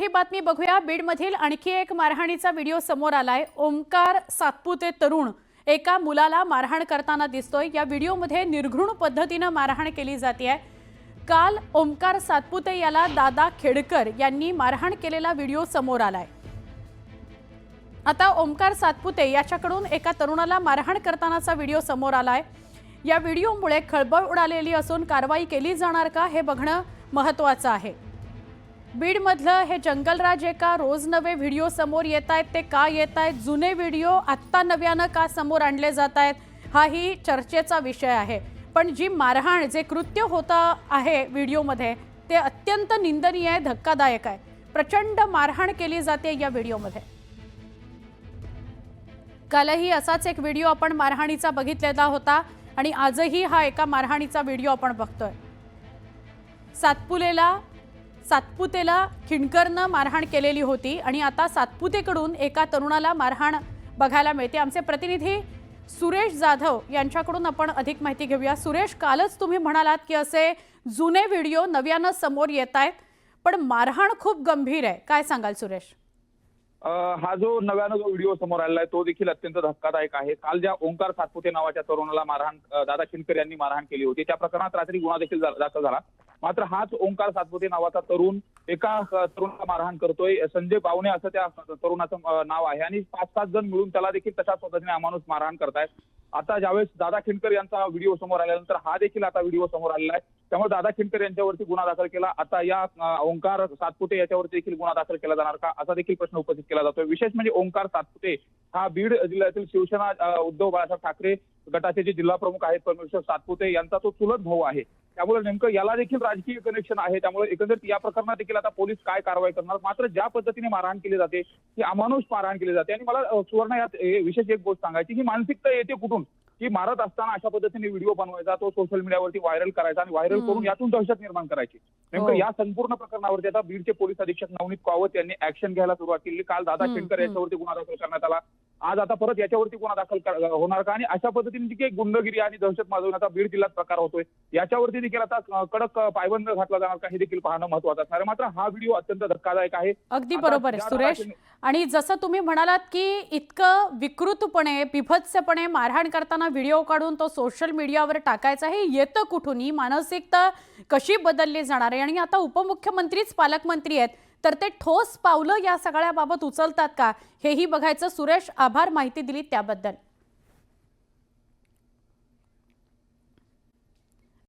मोठी बातमी बघूया। बीडमधील आणखी एक मारहाणीचा व्हिडिओ समोर आलाय। ओमकार सातपुते तरुण एका मुलाला मारहाण करताना दिसतोय। या व्हिडिओमध्ये निर्घृण पद्धतीने मारहाण केली जाते। काल ओमकार सातपुते याला दादा खेडकर यांनी मारहाण केलेला व्हिडिओ समोर आलाय। आता ओमकार सातपुते याच्याकडून एका तरुणाला मारहाण करतानाचा व्हिडिओ समोर आलाय। या व्हिडिओमुळे खळबळ उडालेली असून कारवाई केली जाणार का हे बघणं महत्त्वाचं आहे। बीड मधलं हे जंगलराज एका रोज नवे व्हिडिओ समोर येत आहेत। ते का येत आहेत, जुने व्हिडिओ आत्ता नव्यानं का समोर आणले जात आहेत, हाही चर्चेचा विषय आहे। पण जी मारहाण जे कृत्य होतं आहे व्हिडिओमध्ये ते अत्यंत निंदनीय आहे, धक्कादायक आहे। प्रचंड मारहाण केली जाते या व्हिडिओमध्ये। कालही असाच एक व्हिडिओ आपण मारहाणीचा बघितलेला होता आणि आजही हा एका मारहाणीचा व्हिडिओ आपण बघतोय। सातपुतेला खिंडकरनं मारहाण केलेली होती आणि आता सातपुतेकडून एका तरुणाला मारहाण बघायला मिळते। आमचे प्रतिनिधी सुरेश जाधव यांच्याकडून आपण अधिक माहिती घेऊया। सुरेश, कालच तुम्ही म्हणालात की असे जुने व्हिडिओ नव्यानं समोर येत आहेत, पण मारहाण खूप गंभीर आहे, काय सांगाल सुरेश? हा जो नव्यानं जो व्हिडिओ समोर आलेला आहे तो देखील अत्यंत धक्कादायक आहे। काल ज्या ओंकार सातपुते नावाच्या तरुणाला मारहाण दादा खिंडकर यांनी मारहाण केली होती त्या प्रकरणात रात्री गुन्हा देखील दाखल झाला। मात्र हाच ओंकार सातपुते नावाचा तरुण एका तरुणाला मारहाण करतोय। संजय बावणे असं त्या तरुणाचं नाव आहे आणि 5-7 जण मिळून त्याला देखील तशाच पद्धतीने अमानुष मारहाण करतायत। आता ज्यावेळेस दादा खिंडकर यांचा व्हिडिओ समोर आल्यानंतर हा देखील आता व्हिडिओ समोर आलेला आहे। त्यामुळे दादा खिंडकर यांच्यावरती गुन्हा दाखल केला। आता या ओंकार सातपुते याच्यावरती देखील गुन्हा दाखल केला जाणार का असा देखील प्रश्न उपस्थित केला जातोय। विशेष म्हणजे ओंकार सातपुते हा बीड जिल्ह्यातील शिवसेना उद्धव बाळासाहेब ठाकरे गटाचे जे जिल्हा प्रमुख आहेत परमेश्वर सातपुते यांचा तो चुलत भाऊ आहे। त्यामुळे नेमकं याला देखील राजकीय कनेक्शन आहे। त्यामुळे एकंदरीत या प्रकरणात देखील आता पोलीस काय कारवाई करणार। मात्र ज्या पद्धतीने मारहाण केली जाते ती अमानुष मारहाण केली जाते आणि मला सुवर्ण यात विशेष एक गोष्ट सांगायची, ही मानसिकता येते कुठून की मारत असताना अशा पद्धतीने व्हिडिओ बनवायचा, तो सोशल मीडियावरती व्हायरल करायचा आणि व्हायरल करून यातून दहशत निर्माण करायची। नेमकं या संपूर्ण प्रकरणावरती आता बीडचे पोलीस अधीक्षक नवनीत कावत यांनी ऍक्शन घ्यायला सुरुवात केली। काल दादा खिंडकर याच्यावरती गुन्हा दाखल करण्यात आला। आज आता परत याच्यावरती गुन्हा दाखल होणार का आणि अशा पद्धतीने जी काही गुंडगिरी आणि दहशत माजवण्याचा बीड जिल्ह्यात प्रकार होतोय याच्यावरती देखील आता कडक पायबंद घातला जाणार का हे देखील पाहणं महत्त्वाचं असणार आहे। मात्र हा व्हिडिओ अत्यंत धक्कादायक आहे। अगदी बरोबर आहे सुरेश। आणि जसं तुम्ही म्हणालात की इतकं विकृतपणे बिभत्सपणे मारहाण करताना व्हिडिओ काढून तो सोशल मीडियावर टाकायचा, हे येतं कुठून? ही मानसिकता कशी बदलली जाणार आहे? आणि आता उपमुख्यमंत्रीच पालकमंत्री आहेत तर ते ठोस पावलं या सगळ्याबाबत उचलतात का हेही बघायचं। सुरेश, आभार माहिती दिली त्याबद्दल।